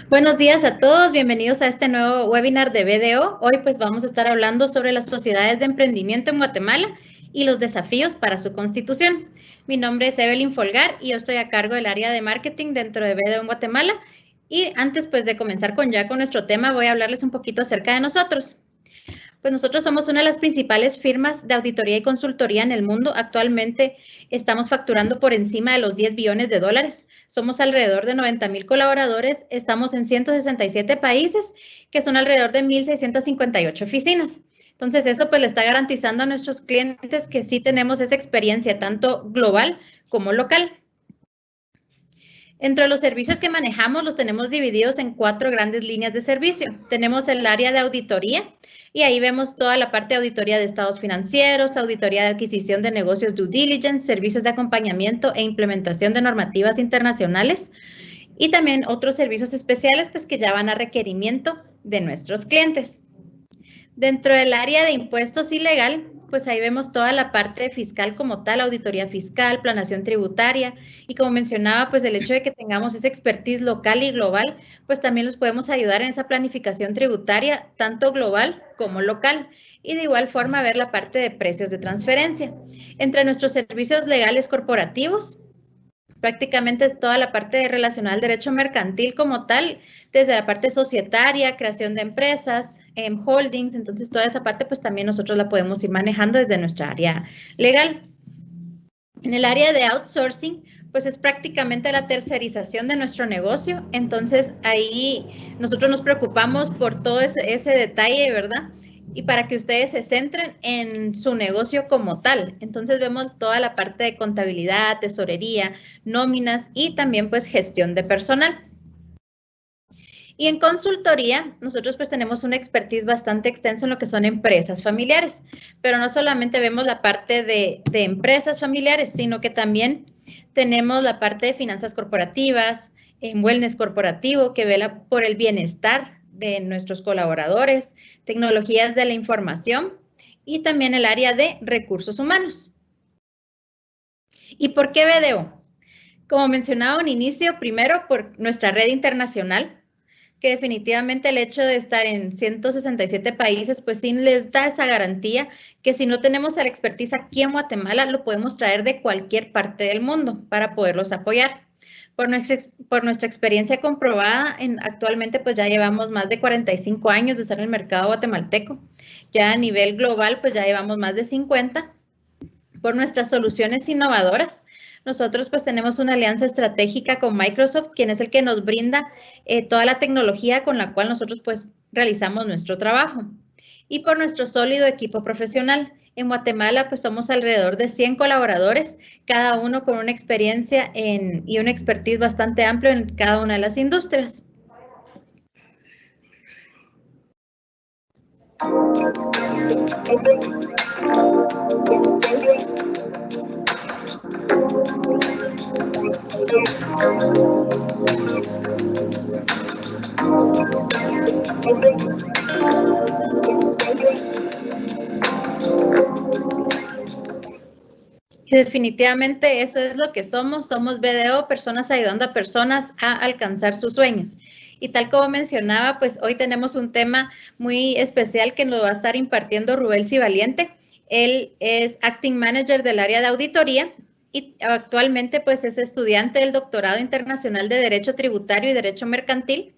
Buenos días a todos, bienvenidos a este nuevo webinar de BDO. Hoy pues vamos a estar hablando sobre las sociedades de emprendimiento en Guatemala y los desafíos para su constitución. Mi nombre es Evelyn Folgar y yo estoy a cargo del área de marketing dentro de BDO en Guatemala. Y antes pues de comenzar con nuestro tema, voy a hablarles un poquito acerca de nosotros. Pues nosotros somos una de las principales firmas de auditoría y consultoría en el mundo. Actualmente estamos facturando por encima de los 10 billones de dólares. Somos alrededor de 90,000 colaboradores. Estamos en 167 países, que son alrededor de 1,658 oficinas. Entonces, eso pues le está garantizando a nuestros clientes que sí tenemos esa experiencia tanto global como local. Entre los servicios que manejamos los tenemos divididos en 4 grandes líneas de servicio. Tenemos el área de auditoría y ahí vemos toda la parte de auditoría de estados financieros, auditoría de adquisición de negocios due diligence, servicios de acompañamiento e implementación de normativas internacionales y también otros servicios especiales pues que ya van a requerimiento de nuestros clientes. Dentro del área de impuestos y legal, pues ahí vemos toda la parte fiscal como tal, auditoría fiscal, planeación tributaria y como mencionaba, pues el hecho de que tengamos esa expertise local y global, pues también los podemos ayudar en esa planificación tributaria, tanto global como local. Y de igual forma ver la parte de precios de transferencia. Entre nuestros servicios legales corporativos, prácticamente toda la parte relacionada al derecho mercantil como tal, desde la parte societaria, creación de empresas, holdings, entonces toda esa parte pues también nosotros la podemos ir manejando desde nuestra área legal. En el área de outsourcing, pues es prácticamente la tercerización de nuestro negocio, entonces ahí nosotros nos preocupamos por todo ese detalle, ¿verdad? Y para que ustedes se centren en su negocio como tal. Entonces vemos toda la parte de contabilidad, tesorería, nóminas y también pues gestión de personal. Y en consultoría, nosotros pues tenemos una expertise bastante extensa en lo que son empresas familiares, pero no solamente vemos la parte de empresas familiares, sino que también tenemos la parte de finanzas corporativas, en wellness corporativo, que vela por el bienestar de nuestros colaboradores, tecnologías de la información y también el área de recursos humanos. ¿Y por qué BDO? Como mencionaba en inicio, primero por nuestra red internacional, que definitivamente el hecho de estar en 167 países, pues sí les da esa garantía que si no tenemos la expertise aquí en Guatemala, lo podemos traer de cualquier parte del mundo para poderlos apoyar. Por nuestra experiencia comprobada, actualmente pues ya llevamos más de 45 años de estar en el mercado guatemalteco. Ya a nivel global pues ya llevamos más de 50. Por nuestras soluciones innovadoras, nosotros pues tenemos una alianza estratégica con Microsoft, quien es el que nos brinda toda la tecnología con la cual nosotros pues realizamos nuestro trabajo. Y por nuestro sólido equipo profesional. En Guatemala pues somos alrededor de 100 colaboradores, cada uno con una experiencia y una expertise bastante amplia en cada una de las industrias. Y definitivamente eso es lo que somos BDO, personas ayudando a personas a alcanzar sus sueños. Y tal como mencionaba, pues hoy tenemos un tema muy especial que nos va a estar impartiendo Rubel Civaliente. Él es Acting Manager del área de auditoría y actualmente pues es estudiante del Doctorado Internacional de Derecho Tributario y Derecho Mercantil.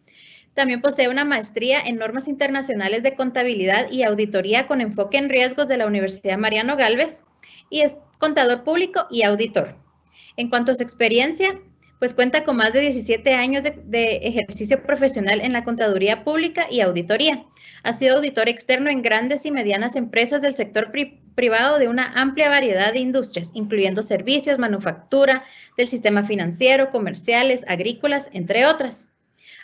También posee una maestría en normas internacionales de contabilidad y auditoría con enfoque en riesgos de la Universidad Mariano Gálvez y es contador público y auditor. En cuanto a su experiencia, pues cuenta con más de 17 años de ejercicio profesional en la contaduría pública y auditoría. Ha sido auditor externo en grandes y medianas empresas del sector privado de una amplia variedad de industrias, incluyendo servicios, manufactura, del sistema financiero, comerciales, agrícolas, entre otras.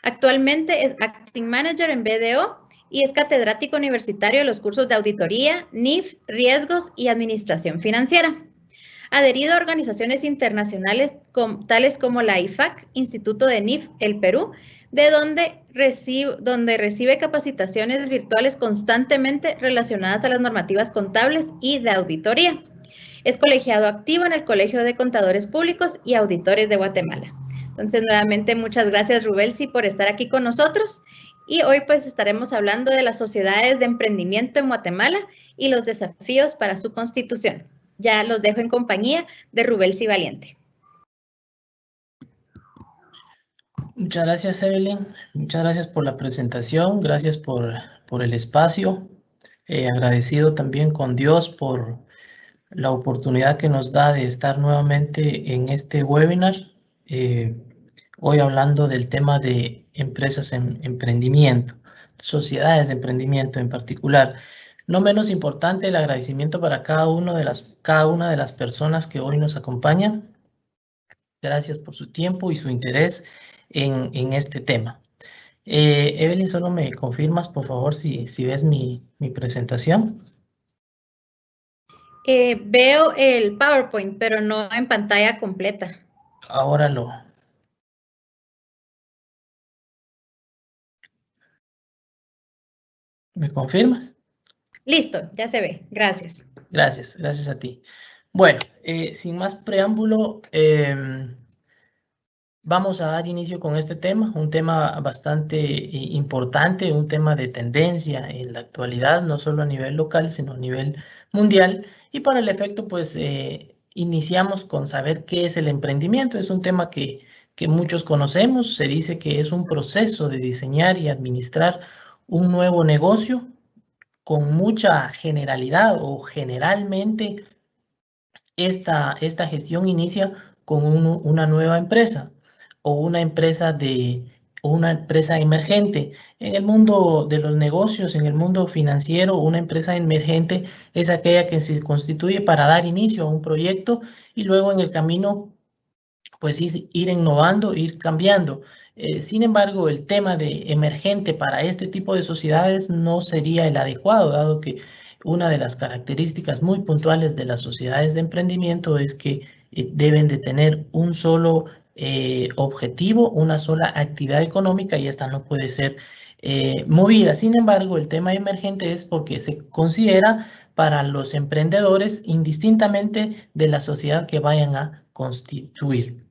Actualmente es Acting Manager en BDO y es catedrático universitario de los cursos de auditoría, NIF, riesgos y administración financiera. Adherido a organizaciones internacionales tales como la IFAC, Instituto de NIF, el Perú, de donde recibe capacitaciones virtuales constantemente relacionadas a las normativas contables y de auditoría. Es colegiado activo en el Colegio de Contadores Públicos y Auditores de Guatemala. Entonces, nuevamente, muchas gracias, Rubelsi, por estar aquí con nosotros. Y hoy pues estaremos hablando de las sociedades de emprendimiento en Guatemala y los desafíos para su constitución. Ya los dejo en compañía de Rubelsi Valiente. Muchas gracias, Evelyn. Muchas gracias por la presentación. Gracias por el espacio. Agradecido también con Dios por la oportunidad que nos da de estar nuevamente en este webinar. Hoy hablando del tema de empresas en emprendimiento, sociedades de emprendimiento en particular. No menos importante, el agradecimiento para cada una de las personas que hoy nos acompañan. Gracias por su tiempo y su interés en este tema. Evelyn, solo me confirmas, por favor, si ves mi presentación. Veo el PowerPoint, pero no en pantalla completa. Ahora ¿Me confirmas? Listo, ya se ve. Gracias. Gracias a ti. Bueno, sin más preámbulo, vamos a dar inicio con este tema, un tema bastante importante, un tema de tendencia en la actualidad, no solo a nivel local, sino a nivel mundial. Y para el efecto, pues, iniciamos con saber qué es el emprendimiento. Es un tema que muchos conocemos. Se dice que es un proceso de diseñar y administrar un nuevo negocio con mucha generalidad o generalmente esta gestión inicia con una nueva empresa o una empresa emergente. En el mundo de los negocios, en el mundo financiero, una empresa emergente es aquella que se constituye para dar inicio a un proyecto y luego en el camino pues ir innovando, ir cambiando. Sin embargo, el tema de emergente para este tipo de sociedades no sería el adecuado, dado que una de las características muy puntuales de las sociedades de emprendimiento es que deben de tener un solo objetivo, una sola actividad económica y esta no puede ser movida. Sin embargo, el tema emergente es porque se considera para los emprendedores indistintamente de la sociedad que vayan a constituir.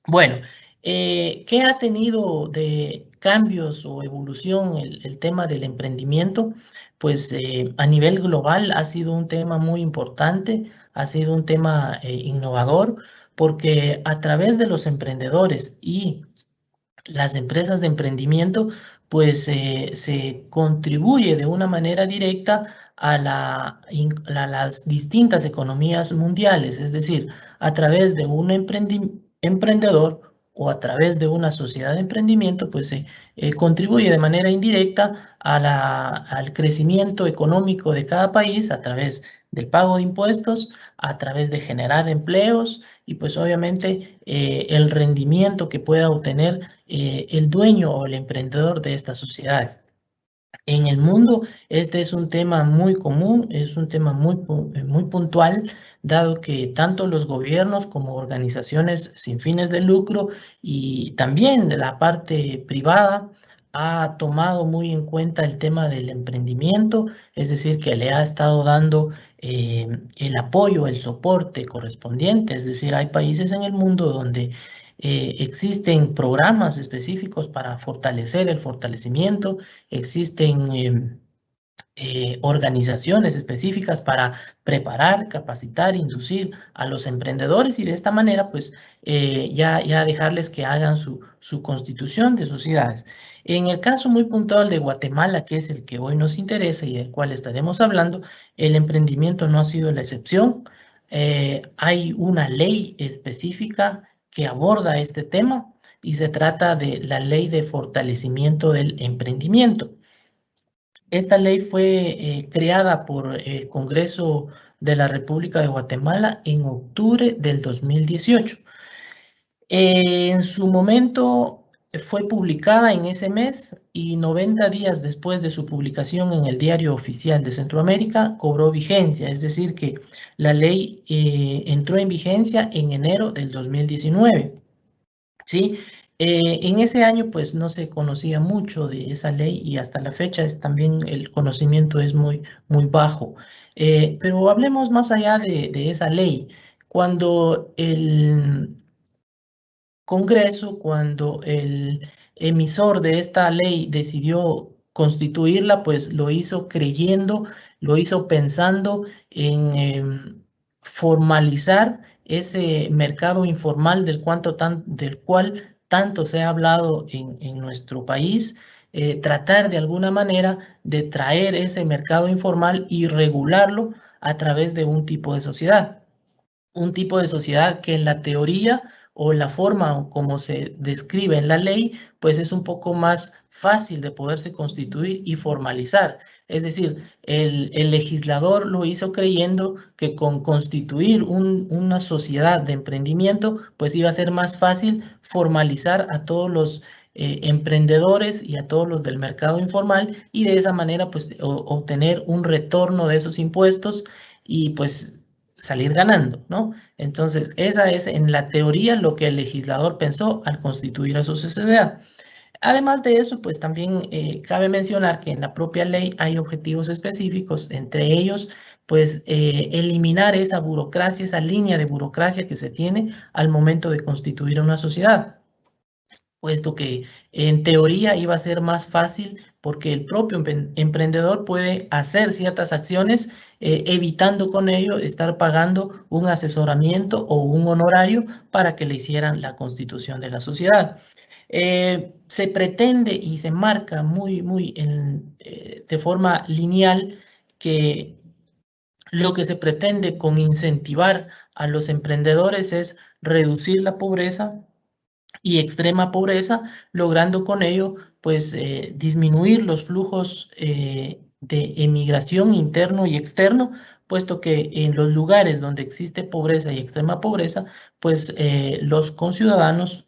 Bueno, ¿qué ha tenido de cambios o evolución el tema del emprendimiento? Pues a nivel global ha sido un tema muy importante, ha sido un tema innovador, porque a través de los emprendedores y las empresas de emprendimiento, pues se contribuye de una manera directa a las distintas economías mundiales, es decir, a través de un emprendedor o a través de una sociedad de emprendimiento, pues se contribuye de manera indirecta al crecimiento económico de cada país a través del pago de impuestos, a través de generar empleos y pues obviamente el rendimiento que pueda obtener el dueño o el emprendedor de estas sociedades. En el mundo, este es un tema muy común, es un tema muy puntual, dado que tanto los gobiernos como organizaciones sin fines de lucro y también de la parte privada ha tomado muy en cuenta el tema del emprendimiento, es decir, que le ha estado dando el apoyo, el soporte correspondiente, es decir, hay países en el mundo donde existen programas específicos para fortalecer el fortalecimiento, existen organizaciones específicas para preparar, capacitar, inducir a los emprendedores y de esta manera pues ya dejarles que hagan su constitución de sociedades. En el caso muy puntual de Guatemala, que es el que hoy nos interesa y del cual estaremos hablando, el emprendimiento no ha sido la excepción. Hay una ley específica que aborda este tema y se trata de la Ley de Fortalecimiento del Emprendimiento. Esta ley fue creada por el Congreso de la República de Guatemala en octubre del 2018. En su momento fue publicada en ese mes y 90 días después de su publicación en el Diario Oficial de Centroamérica cobró vigencia, es decir que la ley entró en vigencia en enero del 2019. ¿Sí? En ese año pues no se conocía mucho de esa ley y hasta la fecha también el conocimiento es muy bajo. Pero hablemos más allá de esa ley. Cuando Congreso, cuando el emisor de esta ley decidió constituirla, pues lo hizo creyendo, lo hizo pensando en formalizar ese mercado informal del cual tanto se ha hablado en nuestro país, tratar de alguna manera de traer ese mercado informal y regularlo a través de un tipo de sociedad. Un tipo de sociedad que en la teoría o la forma como se describe en la ley, pues es un poco más fácil de poderse constituir y formalizar. Es decir, el legislador lo hizo creyendo que con constituir una sociedad de emprendimiento, pues iba a ser más fácil formalizar a todos los emprendedores y a todos los del mercado informal, y de esa manera pues obtener un retorno de esos impuestos y pues salir ganando, ¿no? Entonces, esa es en la teoría lo que el legislador pensó al constituir a su sociedad. Además de eso, pues también cabe mencionar que en la propia ley hay objetivos específicos, entre ellos, pues eliminar esa burocracia, esa línea de burocracia que se tiene al momento de constituir una sociedad, puesto que en teoría iba a ser más fácil porque el propio emprendedor puede hacer ciertas acciones, evitando con ello estar pagando un asesoramiento o un honorario para que le hicieran la constitución de la sociedad. Se pretende y se marca de forma lineal que lo que se pretende con incentivar a los emprendedores es reducir la pobreza y extrema pobreza, logrando con ello pues disminuir los flujos de emigración interno y externo, puesto que en los lugares donde existe pobreza y extrema pobreza, pues los conciudadanos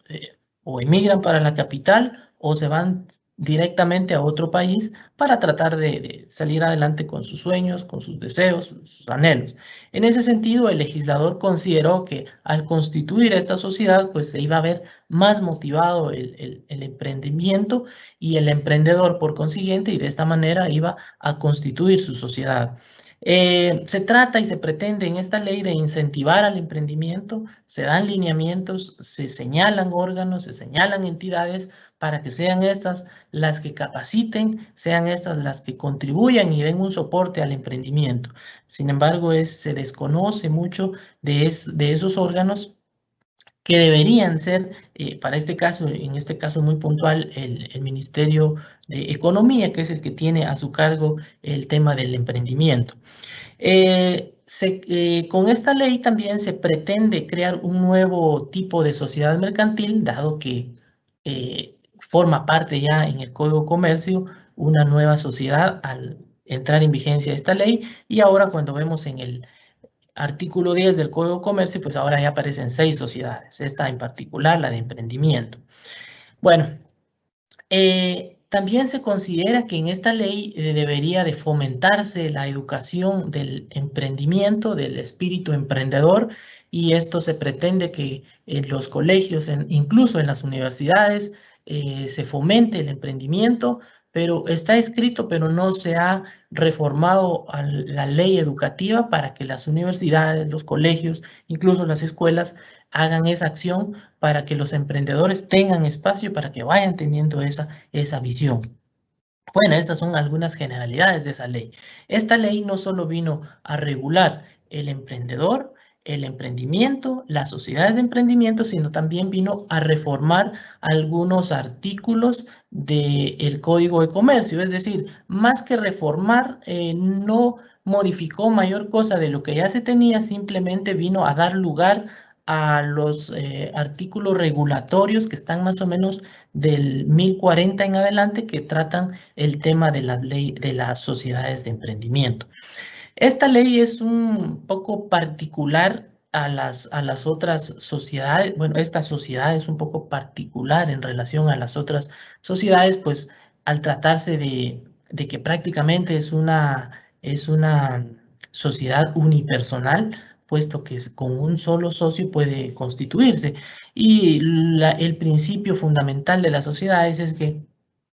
o emigran para la capital o se van directamente a otro país para tratar de salir adelante con sus sueños, con sus deseos, sus anhelos. En ese sentido, el legislador consideró que al constituir esta sociedad, pues se iba a ver más motivado el emprendimiento y el emprendedor por consiguiente, y de esta manera iba a constituir su sociedad. Se trata y se pretende en esta ley de incentivar al emprendimiento, se dan lineamientos, se señalan órganos, se señalan entidades para que sean estas las que capaciten, sean estas las que contribuyan y den un soporte al emprendimiento. Sin embargo, se desconoce mucho de esos órganos que deberían ser, para este caso, en este caso muy puntual, el Ministerio de Economía, que es el que tiene a su cargo el tema del emprendimiento. Con esta ley también se pretende crear un nuevo tipo de sociedad mercantil, dado que forma parte ya en el Código de Comercio una nueva sociedad al entrar en vigencia esta ley, y ahora cuando vemos en el artículo 10 del Código de Comercio, pues ahora ya aparecen 6 sociedades, esta en particular, la de emprendimiento. Bueno, también se considera que en esta ley debería de fomentarse la educación del emprendimiento, del espíritu emprendedor, y esto se pretende que en los colegios, incluso en las universidades, se fomente el emprendimiento, pero está escrito, pero no se ha reformado la ley educativa para que las universidades, los colegios, incluso las escuelas, hagan esa acción para que los emprendedores tengan espacio, para que vayan teniendo esa visión. Bueno, estas son algunas generalidades de esa ley. Esta ley no solo vino a regular el emprendedor, el emprendimiento, las sociedades de emprendimiento, sino también vino a reformar algunos artículos del Código de Comercio. Es decir, más que reformar, no modificó mayor cosa de lo que ya se tenía, simplemente vino a dar lugar a los artículos regulatorios que están más o menos del 1040 en adelante, que tratan el tema de la ley de las sociedades de emprendimiento. Esta ley es un poco particular a las otras sociedades. Bueno, esta sociedad es un poco particular en relación a las otras sociedades, pues al tratarse de que prácticamente es una sociedad unipersonal, puesto que con un solo socio puede constituirse. Y el principio fundamental de las sociedades es que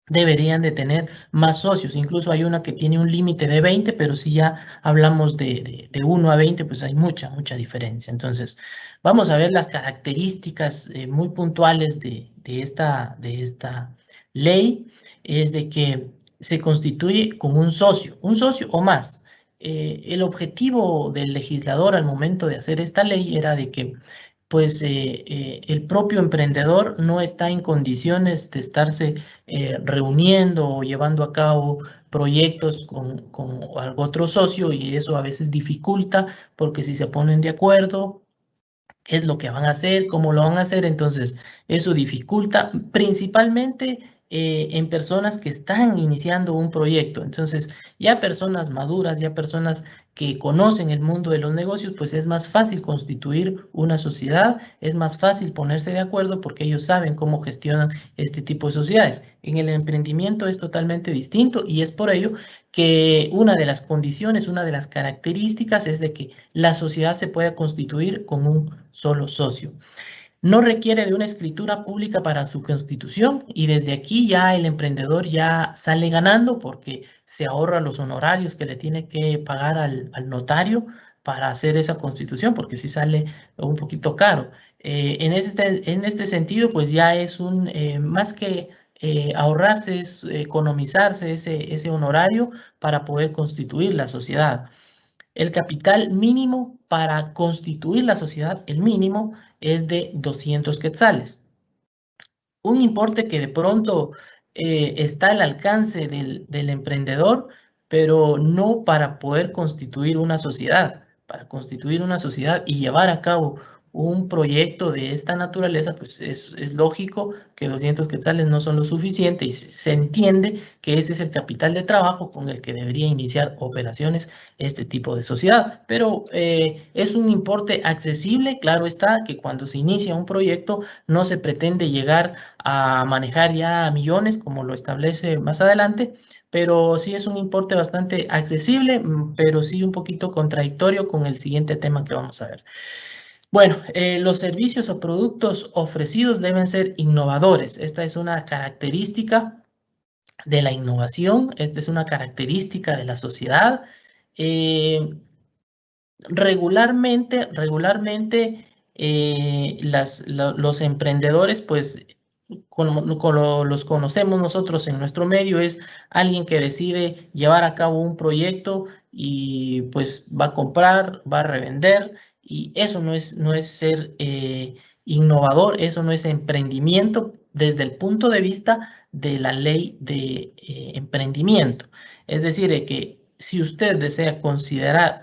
deberían de tener más socios. Incluso hay una que tiene un límite de 20, pero si ya hablamos de 1 a 20, pues hay mucha diferencia. Entonces, vamos a ver las características muy puntuales de esta ley. Es de que se constituye con un socio o más. El objetivo del legislador al momento de hacer esta ley era de que pues el propio emprendedor no está en condiciones de estarse reuniendo o llevando a cabo proyectos con algún otro socio, y eso a veces dificulta porque si se ponen de acuerdo qué es lo que van a hacer, cómo lo van a hacer. Entonces eso dificulta principalmente en personas que están iniciando un proyecto. Entonces ya personas maduras, ya personas que conocen el mundo de los negocios, pues es más fácil constituir una sociedad, es más fácil ponerse de acuerdo porque ellos saben cómo gestionan este tipo de sociedades. En el emprendimiento es totalmente distinto, y es por ello que una de las condiciones, una de las características es de que la sociedad se pueda constituir con un solo socio. No requiere de una escritura pública para su constitución, y desde aquí ya el emprendedor ya sale ganando porque se ahorra los honorarios que le tiene que pagar al notario para hacer esa constitución, porque sí sale un poquito caro. En este sentido, pues ya es un más que ahorrarse, es economizarse ese honorario para poder constituir la sociedad. El capital mínimo para constituir la sociedad, el mínimo, es de 200 quetzales. Un importe que de pronto está al alcance del emprendedor, pero no para poder constituir una sociedad. Para constituir una sociedad y llevar a cabo un proyecto de esta naturaleza, pues es lógico que 200 quetzales no son lo suficiente, y se entiende que ese es el capital de trabajo con el que debería iniciar operaciones este tipo de sociedad. Pero es un importe accesible. Claro está que cuando se inicia un proyecto no se pretende llegar a manejar ya millones como lo establece más adelante, pero sí es un importe bastante accesible, pero sí un poquito contradictorio con el siguiente tema que vamos a ver. Bueno, los servicios o productos ofrecidos deben ser innovadores. Esta es una característica de la innovación, esta es una característica de la sociedad. Regularmente los emprendedores, pues los conocemos nosotros en nuestro medio, es alguien que decide llevar a cabo un proyecto y pues va a comprar, va a revender, y eso no es ser innovador, eso no es emprendimiento desde el punto de vista de la ley de emprendimiento. Es decir, que si usted desea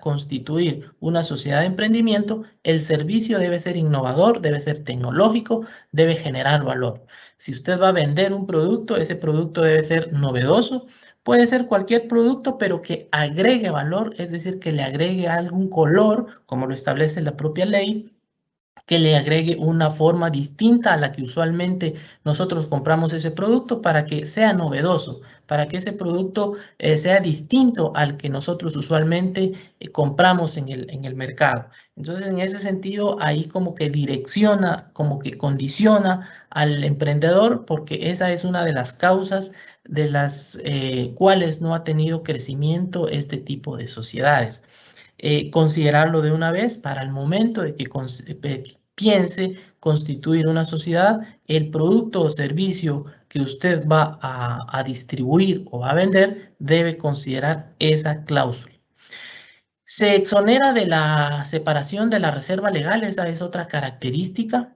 constituir una sociedad de emprendimiento, el servicio debe ser innovador, debe ser tecnológico, debe generar valor. Si usted va a vender un producto, ese producto debe ser novedoso. Puede ser cualquier producto, pero que agregue valor, es decir, que le agregue algún color, como lo establece la propia ley, que le agregue una forma distinta a la que usualmente nosotros compramos ese producto, para que sea novedoso, para que ese producto sea distinto al que nosotros usualmente compramos en el mercado. Entonces, en ese sentido, ahí como que direcciona, como que condiciona al emprendedor, porque esa es una de las causas de las cuales no ha tenido crecimiento este tipo de sociedades. Considerarlo de una vez para el momento de que piense constituir una sociedad, el producto o servicio que usted va a distribuir o va a vender debe considerar esa cláusula. Se exonera de la separación de la reserva legal. Esa es otra característica,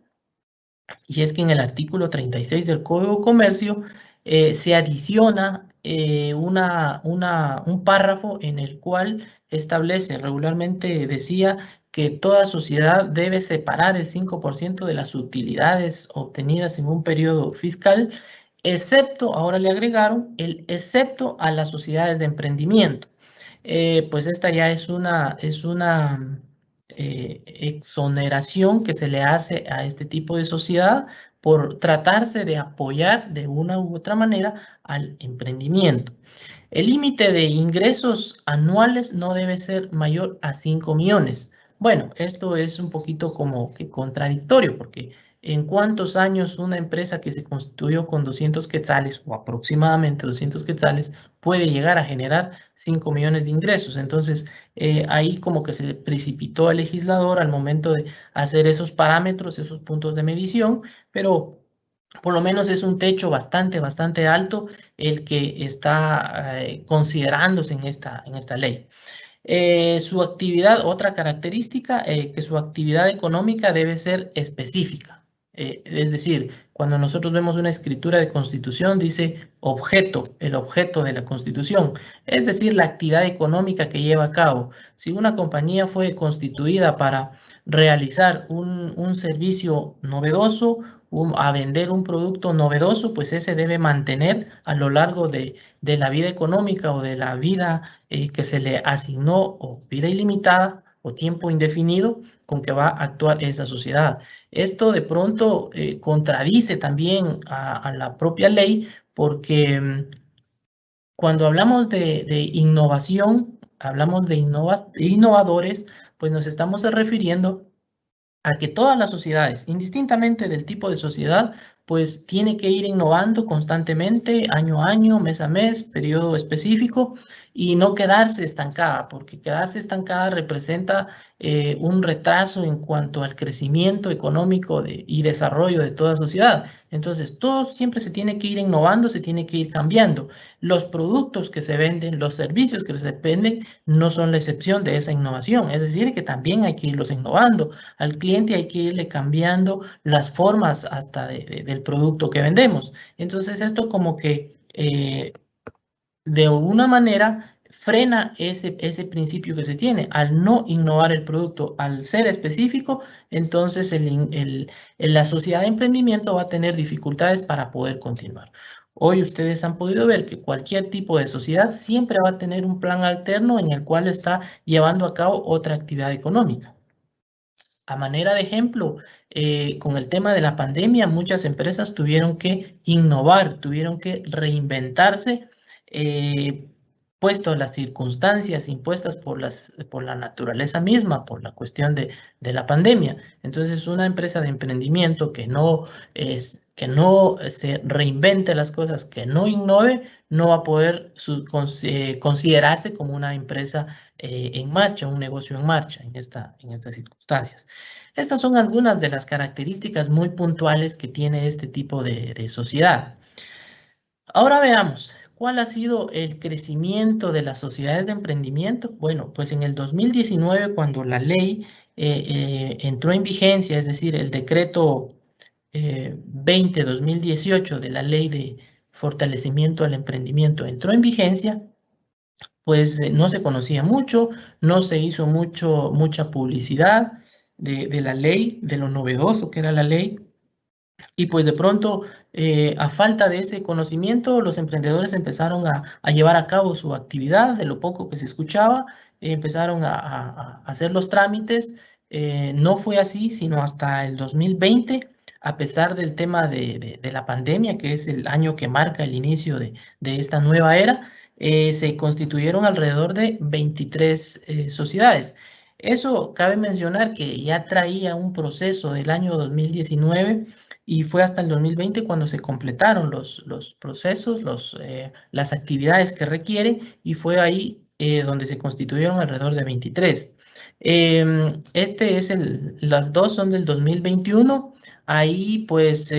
y es que en el artículo 36 del Código de Comercio se adiciona un párrafo en el cual establece, regularmente decía, que toda sociedad debe separar el 5% de las utilidades obtenidas en un periodo fiscal, excepto, ahora le agregaron, excepto a las sociedades de emprendimiento. Pues esta ya es una exoneración que se le hace a este tipo de sociedad por tratarse de apoyar de una u otra manera al emprendimiento. El límite de ingresos anuales no debe ser mayor a 5 millones. Bueno, esto es un poquito como que contradictorio, porque en cuántos años una empresa que se constituyó con 200 quetzales o aproximadamente 200 quetzales puede llegar a generar 5 millones de ingresos. Entonces, ahí como que se precipitó el legislador al momento de hacer esos parámetros, esos puntos de medición, pero por lo menos es un techo bastante alto el que está considerándose en esta ley. Su actividad, otra característica, que su actividad económica debe ser específica. Es decir, cuando nosotros vemos una escritura de constitución, dice objeto, el objeto de la constitución, es decir, la actividad económica que lleva a cabo. Si una compañía fue constituida para realizar un servicio novedoso, a vender un producto novedoso, pues ese debe mantener a lo largo de la vida económica o de la vida que se le asignó, o vida ilimitada o tiempo indefinido con que va a actuar esa sociedad. Esto de pronto contradice también a la propia ley, porque cuando hablamos de innovación, hablamos de innovadores, pues nos estamos refiriendo a que todas las sociedades, indistintamente del tipo de sociedad, pues tiene que ir innovando constantemente, año a año, mes a mes, periodo específico, y no quedarse estancada, porque quedarse estancada representa un retraso en cuanto al crecimiento económico y desarrollo de toda sociedad. Entonces, todo siempre se tiene que ir innovando, se tiene que ir cambiando. Los productos que se venden, los servicios que se venden, no son la excepción de esa innovación. Es decir, que también hay que irlos innovando. Al cliente hay que irle cambiando las formas hasta del producto que vendemos. Entonces, esto como que de alguna manera frena ese principio que se tiene. Al no innovar el producto, al ser específico, entonces la sociedad de emprendimiento va a tener dificultades para poder continuar. Hoy ustedes han podido ver que cualquier tipo de sociedad siempre va a tener un plan alterno en el cual está llevando a cabo otra actividad económica. A manera de ejemplo, con el tema de la pandemia, muchas empresas tuvieron que innovar, tuvieron que reinventarse, puesto las circunstancias impuestas por la naturaleza misma, por la cuestión de la pandemia. Entonces, una empresa de emprendimiento que no se reinvente las cosas, que no innove, no va a poder considerarse como una empresa en marcha, un negocio en marcha en estas circunstancias. Estas son algunas de las características muy puntuales que tiene este tipo de sociedad. Ahora veamos, ¿cuál ha sido el crecimiento de las sociedades de emprendimiento? Bueno, pues en el 2019, cuando la ley entró en vigencia, es decir, el decreto 20-2018 de la ley de fortalecimiento al emprendimiento entró en vigencia, pues no se conocía mucho, no se hizo mucha publicidad de la ley, de lo novedoso que era la ley. Y pues de pronto, a falta de ese conocimiento, los emprendedores empezaron a llevar a cabo su actividad, de lo poco que se escuchaba, empezaron a hacer los trámites. No fue así, sino hasta el 2020, a pesar del tema de la pandemia, que es el año que marca el inicio de esta nueva era, se constituyeron alrededor de 23 sociedades. Eso cabe mencionar que ya traía un proceso del año 2019 y fue hasta el 2020 cuando se completaron los procesos, las actividades que requieren, y fue ahí donde se constituyeron alrededor de 23. Las dos son del 2021. Ahí pues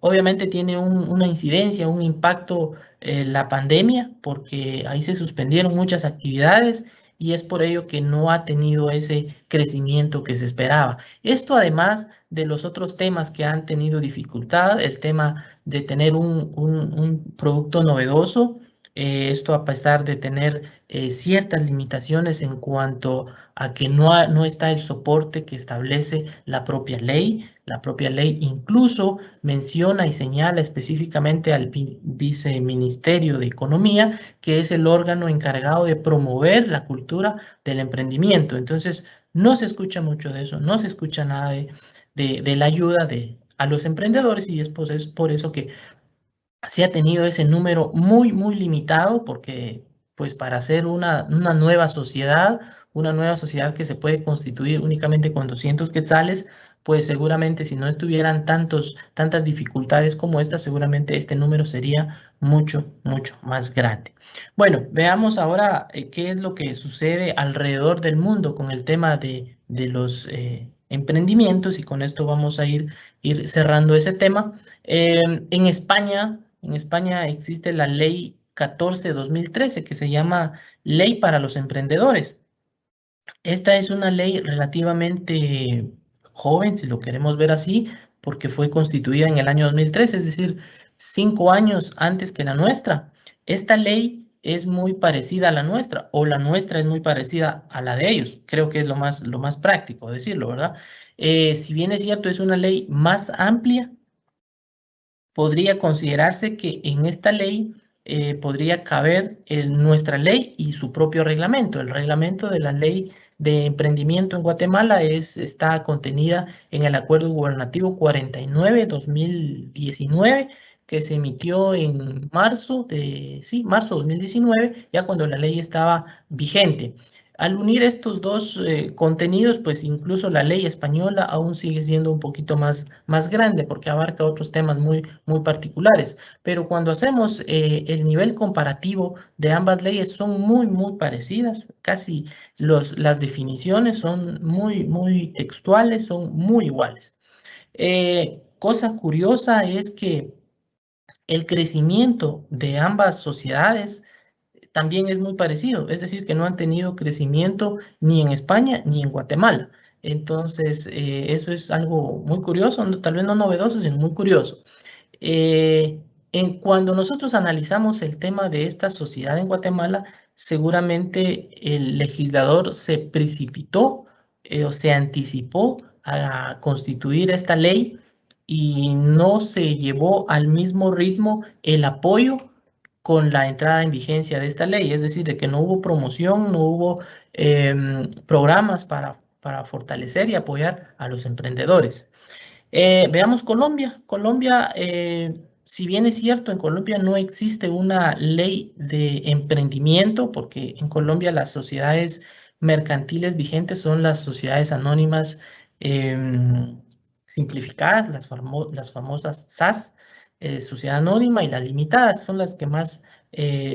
obviamente tiene una incidencia, un impacto la pandemia, porque ahí se suspendieron muchas actividades y es por ello que no ha tenido ese crecimiento que se esperaba. Esto además de los otros temas que han tenido dificultad, el tema de tener un producto novedoso, esto a pesar de tener ciertas limitaciones en cuanto a que no está el soporte que establece la propia ley. La propia ley incluso menciona y señala específicamente al Viceministerio de Economía, que es el órgano encargado de promover la cultura del emprendimiento. Entonces, no se escucha mucho de eso, no se escucha nada de la ayuda a los emprendedores, y es por eso que se ha tenido ese número muy limitado, porque pues para hacer una nueva sociedad que se puede constituir únicamente con 200 quetzales, pues seguramente si no tuvieran tantas dificultades como esta, seguramente este número sería mucho más grande. Bueno, veamos ahora qué es lo que sucede alrededor del mundo con el tema de los emprendimientos, y con esto vamos a ir cerrando ese tema. En España existe la Ley 14/2013 que se llama Ley para los Emprendedores. Esta es una ley relativamente joven, si lo queremos ver así, porque fue constituida en el año 2013, es decir, 5 años antes que la nuestra. Esta ley es muy parecida a la nuestra, o la nuestra es muy parecida a la de ellos. Creo que es lo más práctico decirlo, ¿verdad? Si bien es cierto, es una ley más amplia, podría considerarse que en esta ley podría caber nuestra ley y su propio reglamento. El reglamento de la ley de emprendimiento en Guatemala está contenida en el Acuerdo Gubernativo 49/2019, que se emitió en marzo 2019, ya cuando la ley estaba vigente. Al unir estos dos contenidos, pues incluso la ley española aún sigue siendo un poquito más grande porque abarca otros temas muy particulares. Pero cuando hacemos el nivel comparativo de ambas leyes son muy parecidas. Casi las definiciones son muy textuales, son muy iguales. Cosa curiosa es que el crecimiento de ambas sociedades también es muy parecido, es decir, que no han tenido crecimiento ni en España ni en Guatemala. Entonces, eso es algo muy curioso, tal vez no novedoso, sino muy curioso. Cuando nosotros analizamos el tema de esta sociedad en Guatemala, seguramente el legislador se precipitó o se anticipó a constituir esta ley y no se llevó al mismo ritmo el apoyo con la entrada en vigencia de esta ley, es decir, de que no hubo promoción, no hubo programas para fortalecer y apoyar a los emprendedores. Veamos Colombia. Colombia, si bien es cierto, en Colombia no existe una ley de emprendimiento, porque en Colombia las sociedades mercantiles vigentes son las sociedades anónimas simplificadas, las famosas SAS, Sociedad Anónima, y las limitadas son las que más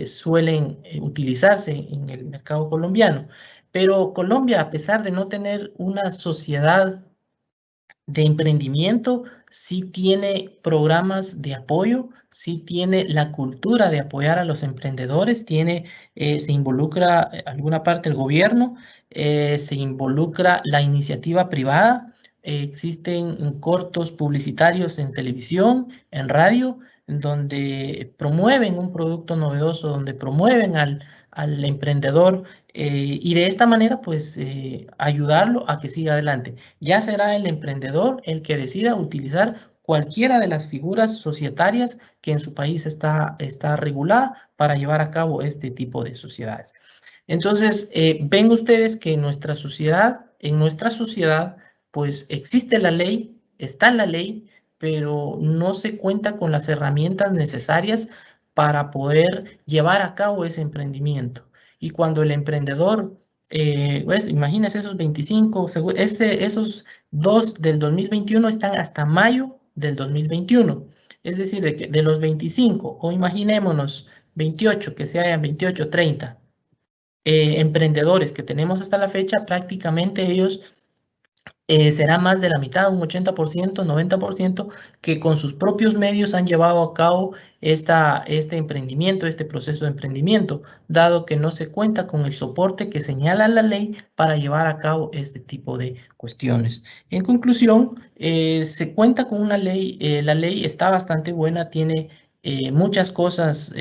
suelen utilizarse en el mercado colombiano. Pero Colombia, a pesar de no tener una sociedad de emprendimiento, sí tiene programas de apoyo, sí tiene la cultura de apoyar a los emprendedores, se involucra alguna parte el gobierno, se involucra la iniciativa privada, existen cortos publicitarios en televisión, en radio, donde promueven un producto novedoso, donde promueven al emprendedor, y de esta manera pues ayudarlo a que siga adelante. Ya será el emprendedor el que decida utilizar cualquiera de las figuras societarias que en su país está regulada para llevar a cabo este tipo de sociedades. Entonces, ven ustedes que en nuestra sociedad, pues existe la ley, está la ley, pero no se cuenta con las herramientas necesarias para poder llevar a cabo ese emprendimiento. Y cuando el emprendedor, pues imagínense esos 25, esos dos del 2021 están hasta mayo del 2021. Es decir, de los 25, o imaginémonos 28, que se hayan 28, 30 emprendedores que tenemos hasta la fecha, prácticamente ellos será más de la mitad, un 80%, 90%, que con sus propios medios han llevado a cabo este emprendimiento, este proceso de emprendimiento, dado que no se cuenta con el soporte que señala la ley para llevar a cabo este tipo de cuestiones. En conclusión, se cuenta con una ley, la ley está bastante buena, tiene muchas cosas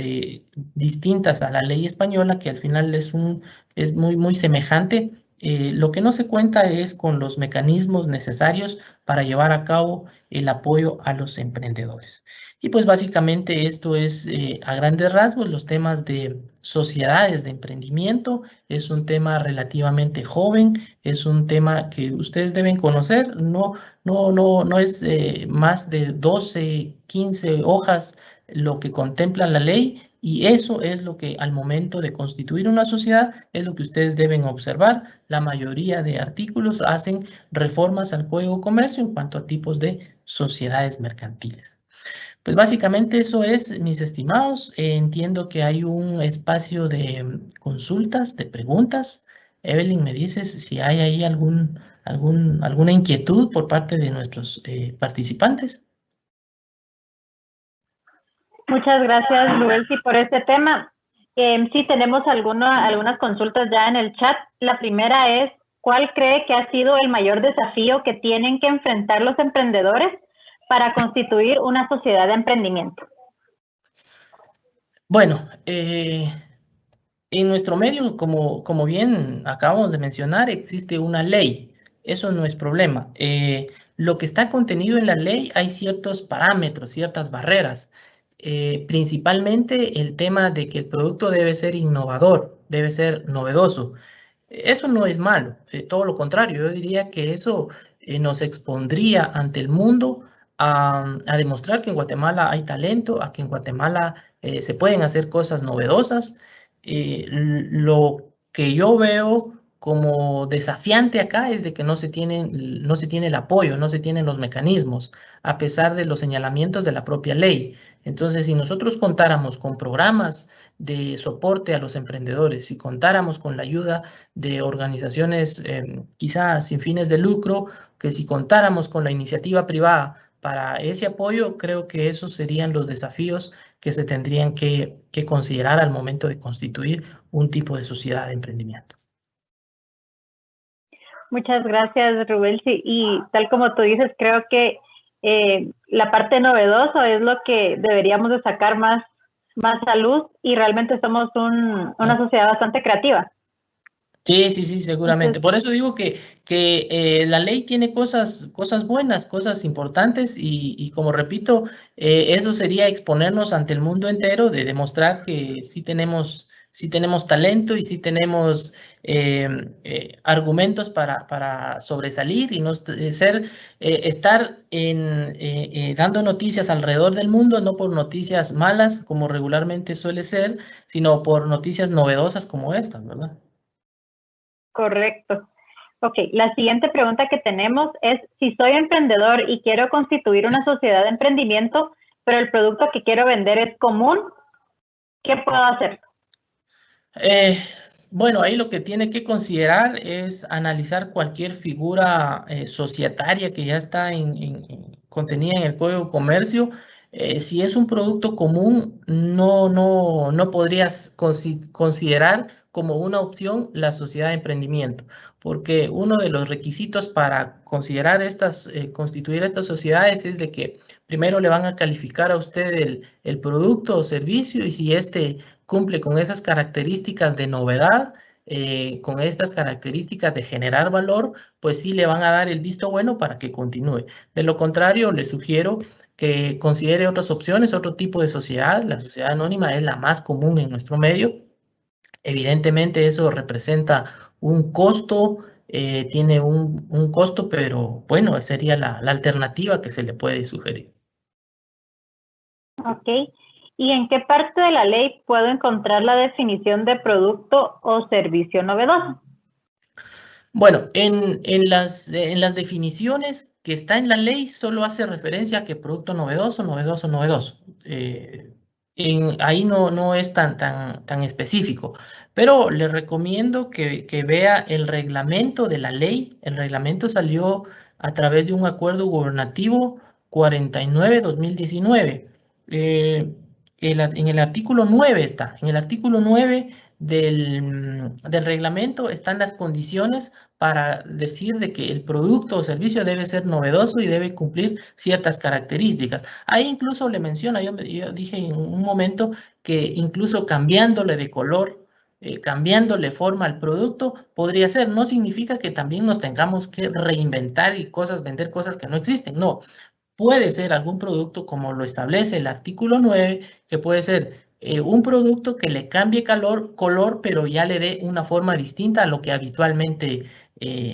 distintas a la ley española, que al final es muy semejante. Lo que no se cuenta es con los mecanismos necesarios para llevar a cabo el apoyo a los emprendedores. Y pues básicamente esto es a grandes rasgos los temas de sociedades de emprendimiento. Es un tema relativamente joven, es un tema que ustedes deben conocer. No es más de 12, 15 hojas lo que contempla la ley, Y eso es lo que al momento de constituir una sociedad es lo que ustedes deben observar. La mayoría de artículos hacen reformas al Código de Comercio en cuanto a tipos de sociedades mercantiles. Pues básicamente eso es, mis estimados. Entiendo que hay un espacio de consultas, de preguntas. Evelyn, me dices si hay ahí alguna inquietud por parte de nuestros participantes. Muchas gracias, Luelsi, por este tema. Sí, tenemos algunas consultas ya en el chat. La primera es, ¿cuál cree que ha sido el mayor desafío que tienen que enfrentar los emprendedores para constituir una sociedad de emprendimiento? Bueno, en nuestro medio, como bien acabamos de mencionar, existe una ley. Eso no es problema. Lo que está contenido en la ley, hay ciertos parámetros, ciertas barreras. Principalmente el tema de que el producto debe ser innovador, debe ser novedoso. Eso no es malo, todo lo contrario, yo diría que eso nos expondría ante el mundo a demostrar que en Guatemala hay talento, a que en Guatemala se pueden hacer cosas novedosas. Lo que yo veo como desafiante acá es de que no se tiene el apoyo, no se tienen los mecanismos, a pesar de los señalamientos de la propia ley. Entonces, si nosotros contáramos con programas de soporte a los emprendedores, si contáramos con la ayuda de organizaciones quizás sin fines de lucro, que si contáramos con la iniciativa privada para ese apoyo, creo que esos serían los desafíos que se tendrían que considerar al momento de constituir un tipo de sociedad de emprendimiento. Muchas gracias, Rubelsi. Y tal como tú dices, creo que la parte novedosa es lo que deberíamos de sacar más a luz, y realmente somos una sociedad bastante creativa. Sí, seguramente. Por eso digo que la ley tiene cosas buenas, cosas importantes y como repito, eso sería exponernos ante el mundo entero de demostrar que sí tenemos talento y sí tenemos argumentos para sobresalir y no estar dando noticias alrededor del mundo, no por noticias malas como regularmente suele ser, sino por noticias novedosas como estas, ¿verdad? Correcto. Ok, la siguiente pregunta que tenemos es, si soy emprendedor y quiero constituir una sociedad de emprendimiento, pero el producto que quiero vender es común, ¿qué puedo hacer? Bueno, ahí lo que tiene que considerar es analizar cualquier figura societaria que ya está contenida en el Código de Comercio. Si es un producto común, no podrías considerar como una opción la sociedad de emprendimiento, porque uno de los requisitos para considerar constituir estas sociedades es de que primero le van a calificar a usted el producto o servicio, y si cumple con esas características de novedad, con estas características de generar valor, pues sí le van a dar el visto bueno para que continúe. De lo contrario, le sugiero que considere otras opciones, otro tipo de sociedad. La sociedad anónima es la más común en nuestro medio. Evidentemente eso representa un costo, tiene un costo, pero bueno, sería la alternativa que se le puede sugerir. Ok. ¿Y en qué parte de la ley puedo encontrar la definición de producto o servicio novedoso? Bueno, en las definiciones que está en la ley solo hace referencia a que producto novedoso, novedoso, novedoso. Ahí no es tan específico, pero le recomiendo que vea el reglamento de la ley. El reglamento salió a través de un acuerdo gubernativo 49/2019. En el artículo 9 está, en el artículo 9 del reglamento están las condiciones para decir de que el producto o servicio debe ser novedoso y debe cumplir ciertas características. Ahí incluso le menciona, yo dije en un momento que incluso cambiándole de color, cambiándole forma al producto, podría ser. No significa que también nos tengamos que reinventar y vender cosas que no existen. No, puede ser algún producto como lo establece el artículo 9, que puede ser un producto que le cambie color, pero ya le dé una forma distinta a lo que habitualmente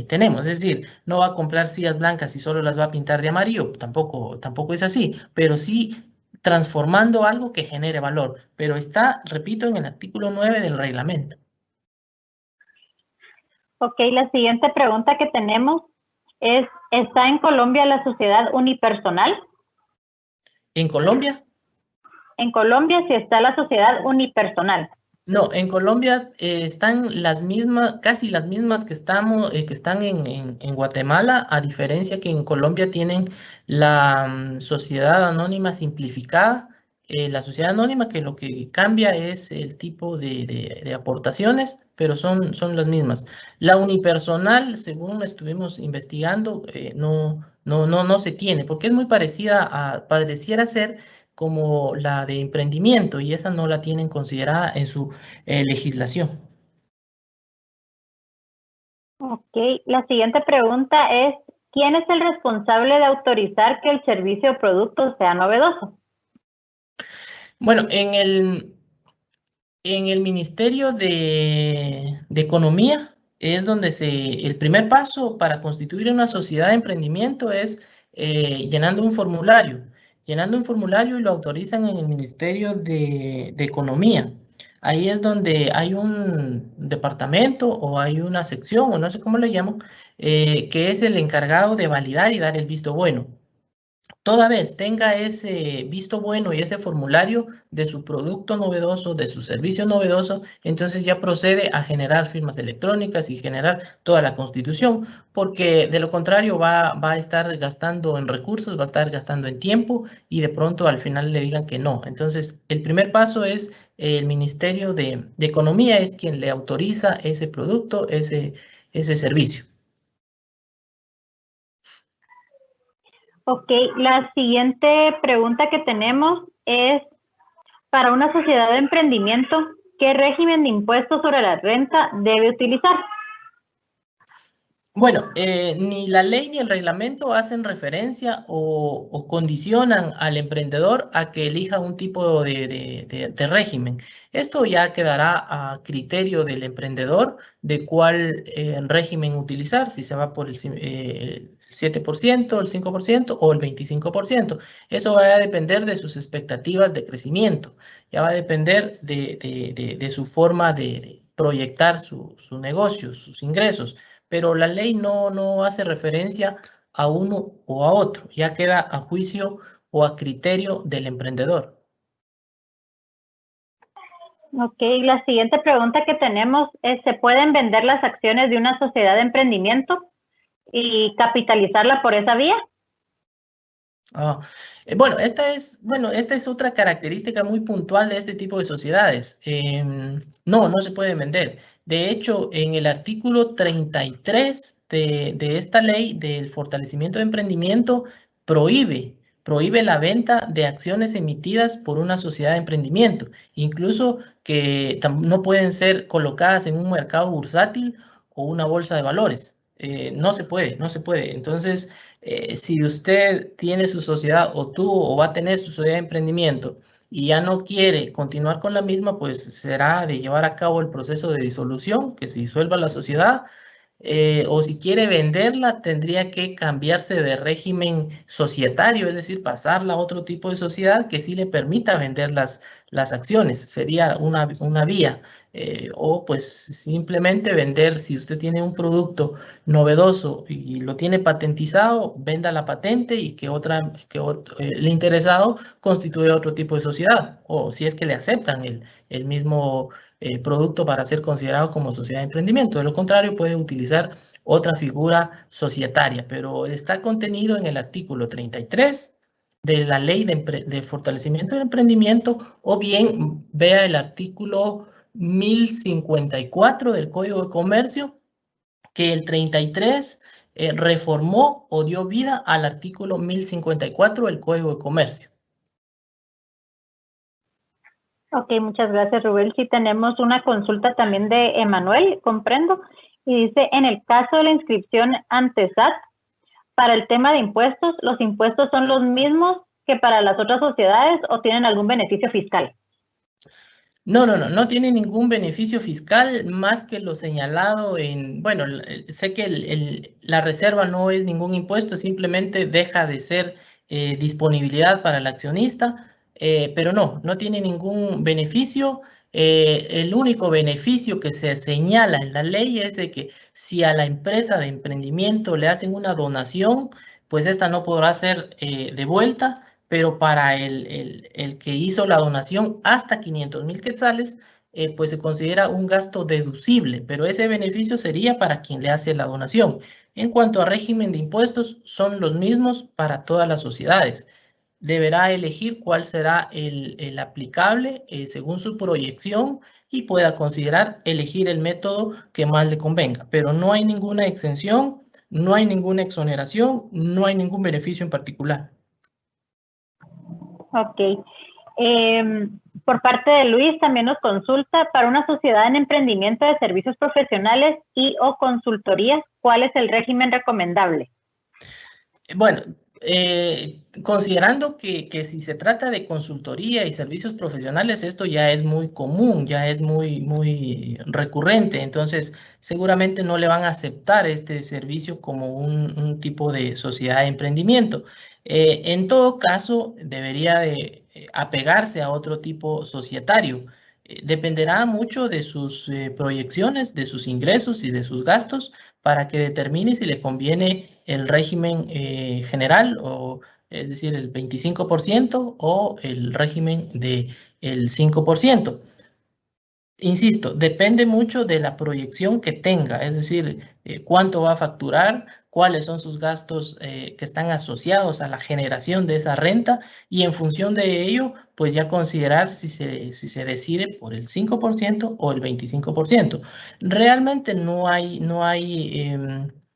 tenemos. Es decir, no va a comprar sillas blancas y solo las va a pintar de amarillo, tampoco es así, pero sí transformando algo que genere valor, pero está, repito, en el artículo 9 del reglamento. Ok, la siguiente pregunta que tenemos es, ¿está en Colombia la sociedad unipersonal? ¿En Colombia? En Colombia sí está la sociedad unipersonal. No, en Colombia están las mismas, casi las mismas que están en Guatemala, a diferencia que en Colombia tienen la sociedad anónima simplificada. La sociedad anónima que lo que cambia es el tipo de aportaciones, pero son las mismas. La unipersonal, según estuvimos investigando, no se tiene, porque es muy pareciera ser como la de emprendimiento y esa no la tienen considerada en su legislación. Ok, la siguiente pregunta es, ¿quién es el responsable de autorizar que el servicio o producto sea novedoso? Bueno, en el Ministerio de Economía es donde el primer paso para constituir una sociedad de emprendimiento es llenando un formulario. Llenando un formulario y lo autorizan en el Ministerio de Economía. Ahí es donde hay un departamento o hay una sección, o no sé cómo le llamo, que es el encargado de validar y dar el visto bueno. Toda vez tenga ese visto bueno y ese formulario de su producto novedoso, de su servicio novedoso, entonces ya procede a generar firmas electrónicas y generar toda la constitución, porque de lo contrario va a estar gastando en recursos, va a estar gastando en tiempo y de pronto al final le digan que no. Entonces, el primer paso es el Ministerio de Economía es quien le autoriza ese producto, ese servicio. Ok, la siguiente pregunta que tenemos es, para una sociedad de emprendimiento, ¿qué régimen de impuestos sobre la renta debe utilizar? Bueno, ni la ley ni el reglamento hacen referencia o condicionan al emprendedor a que elija un tipo de régimen. Esto ya quedará a criterio del emprendedor de cuál régimen utilizar, si se va por el 7%, el 5% o el 25%. Eso va a depender de sus expectativas de crecimiento, ya va a depender de su forma de proyectar su negocio, sus ingresos, pero la ley no hace referencia a uno o a otro, ya queda a juicio o a criterio del emprendedor. Ok, la siguiente pregunta que tenemos es, ¿se pueden vender las acciones de una sociedad de emprendimiento y capitalizarla por esa vía? Bueno, esta es otra característica muy puntual de este tipo de sociedades. No se puede vender. De hecho, en el artículo 33 de esta ley del fortalecimiento de emprendimiento prohíbe la venta de acciones emitidas por una sociedad de emprendimiento, incluso que no pueden ser colocadas en un mercado bursátil o una bolsa de valores. No se puede. Entonces, si usted tiene su sociedad o tuvo o va a tener su sociedad de emprendimiento y ya no quiere continuar con la misma, pues será de llevar a cabo el proceso de disolución, que se disuelva la sociedad, o si quiere venderla, tendría que cambiarse de régimen societario, es decir, pasarla a otro tipo de sociedad que sí le permita vender las acciones. Sería una vía. O pues simplemente vender, si usted tiene un producto novedoso y lo tiene patentizado, venda la patente y que el interesado constituya otro tipo de sociedad, o si es que le aceptan el mismo producto para ser considerado como sociedad de emprendimiento. De lo contrario, puede utilizar otra figura societaria, pero está contenido en el artículo 33 de la Ley de Fortalecimiento del Emprendimiento, o bien vea el artículo 1054 del Código de Comercio, que el 33 reformó o dio vida al artículo 1054 del Código de Comercio. Ok, muchas gracias, Rubén. Sí, tenemos una consulta también de Emanuel, comprendo, y dice, en el caso de la inscripción ante SAT, para el tema de impuestos, ¿los impuestos son los mismos que para las otras sociedades o tienen algún beneficio fiscal? No tiene ningún beneficio fiscal más que lo señalado bueno, sé que la reserva no es ningún impuesto, simplemente deja de ser disponibilidad para el accionista. pero no tiene ningún beneficio. El único beneficio que se señala en la ley es de que si a la empresa de emprendimiento le hacen una donación, pues esta no podrá ser devuelta, pero para el que hizo la donación hasta 500,000 quetzales, pues se considera un gasto deducible, pero ese beneficio sería para quien le hace la donación. En cuanto a régimen de impuestos, son los mismos para todas las sociedades. Deberá elegir cuál será el aplicable según su proyección y pueda considerar elegir el método que más le convenga. Pero no hay ninguna exención, no hay ninguna exoneración, no hay ningún beneficio en particular. Ok. Por parte de Luis también nos consulta, para una sociedad en emprendimiento de servicios profesionales y o consultorías, ¿cuál es el régimen recomendable? Bueno, considerando que si se trata de consultoría y servicios profesionales, esto ya es muy común, ya es muy recurrente, entonces seguramente no le van a aceptar este servicio como un tipo de sociedad de emprendimiento. En todo caso, debería de apegarse a otro tipo societario. Dependerá mucho de sus proyecciones, de sus ingresos y de sus gastos para que determine si le conviene el régimen general, o es decir, el 25% o el régimen del 5%. Insisto, depende mucho de la proyección que tenga, es decir, cuánto va a facturar, cuáles son sus gastos que están asociados a la generación de esa renta, y en función de ello, pues ya considerar si se decide por el 5% o el 25%. Realmente no hay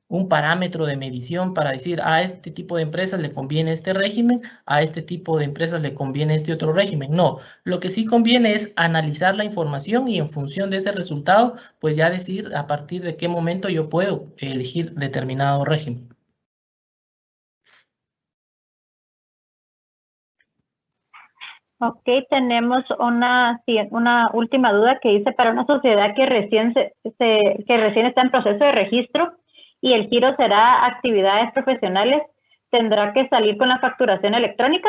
un parámetro de medición para decir a este tipo de empresas le conviene este régimen, a este tipo de empresas le conviene este otro régimen. No. Lo que sí conviene es analizar la información y en función de ese resultado, pues ya decir a partir de qué momento yo puedo elegir determinado régimen. Ok, tenemos una última duda que dice, para una sociedad que recién está en proceso de registro y el giro será actividades profesionales, ¿tendrá que salir con la facturación electrónica?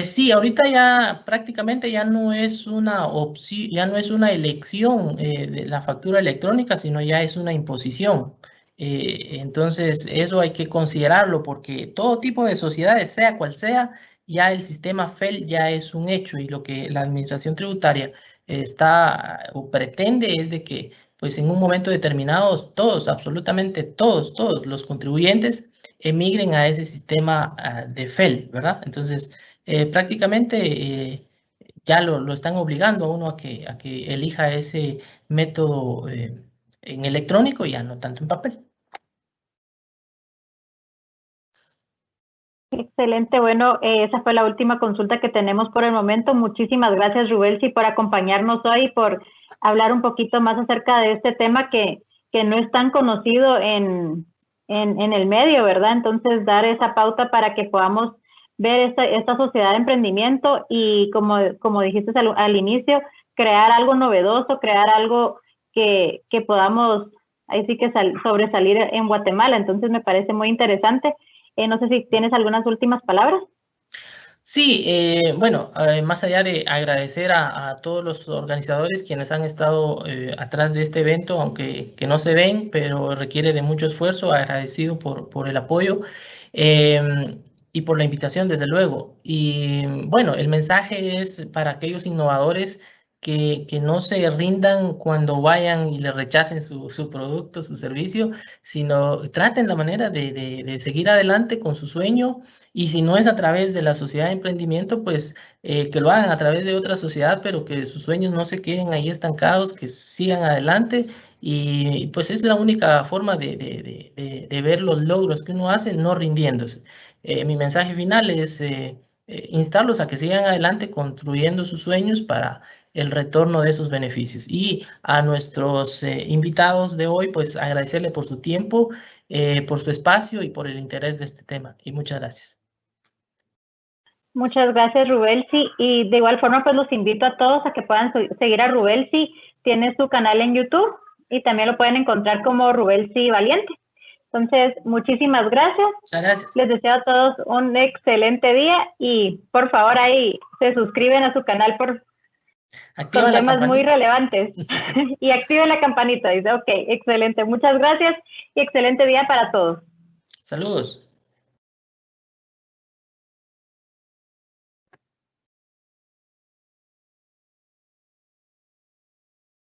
Sí, ahorita ya prácticamente ya no es una opción, ya no es una elección de la factura electrónica, sino ya es una imposición. Entonces, eso hay que considerarlo porque todo tipo de sociedades, sea cual sea, ya el sistema FEL ya es un hecho, y lo que la administración tributaria está o pretende es de que, pues en un momento determinado, todos, absolutamente todos los contribuyentes emigren a ese sistema de FEL, ¿verdad? Entonces, prácticamente ya lo están obligando a uno a que elija ese método en electrónico, y ya no tanto en papel. Excelente, bueno, esa fue la última consulta que tenemos por el momento. Muchísimas gracias, Rubelsi, por acompañarnos hoy y por hablar un poquito más acerca de este tema que no es tan conocido en el medio, ¿verdad? Entonces, dar esa pauta para que podamos ver esta sociedad de emprendimiento y, como dijiste al inicio, crear algo novedoso, crear algo que podamos, ahí sí que sobresalir en Guatemala. Entonces, me parece muy interesante. No sé si tienes algunas últimas palabras. Sí, bueno, más allá de agradecer a todos los organizadores quienes han estado atrás de este evento, aunque que no se ven, pero requiere de mucho esfuerzo, agradecido por el apoyo y por la invitación, desde luego. Y bueno, el mensaje es para aquellos innovadores que no se rindan cuando vayan y le rechacen su producto, su servicio, sino traten la manera de seguir adelante con su sueño. Y si no es a través de la sociedad de emprendimiento, pues que lo hagan a través de otra sociedad, pero que sus sueños no se queden ahí estancados, que sigan adelante. Y pues es la única forma de ver los logros que uno hace, no rindiéndose. Mi mensaje final es instarlos a que sigan adelante construyendo sus sueños para el retorno de esos beneficios. Y a nuestros invitados de hoy, pues agradecerle por su tiempo, por su espacio y por el interés de este tema. Y muchas gracias. Muchas gracias, Rubelsi. Y de igual forma, pues los invito a todos a que puedan seguir a Rubelsi. Tiene su canal en YouTube y también lo pueden encontrar como Rubelsi Valiente. Entonces, muchísimas gracias. Muchas gracias. Les deseo a todos un excelente día y por favor ahí se suscriben a su canal por Activa la temas campanita. muy relevantes y activen la campanita. Dice, ok, excelente. Muchas gracias y excelente día para todos. Saludos.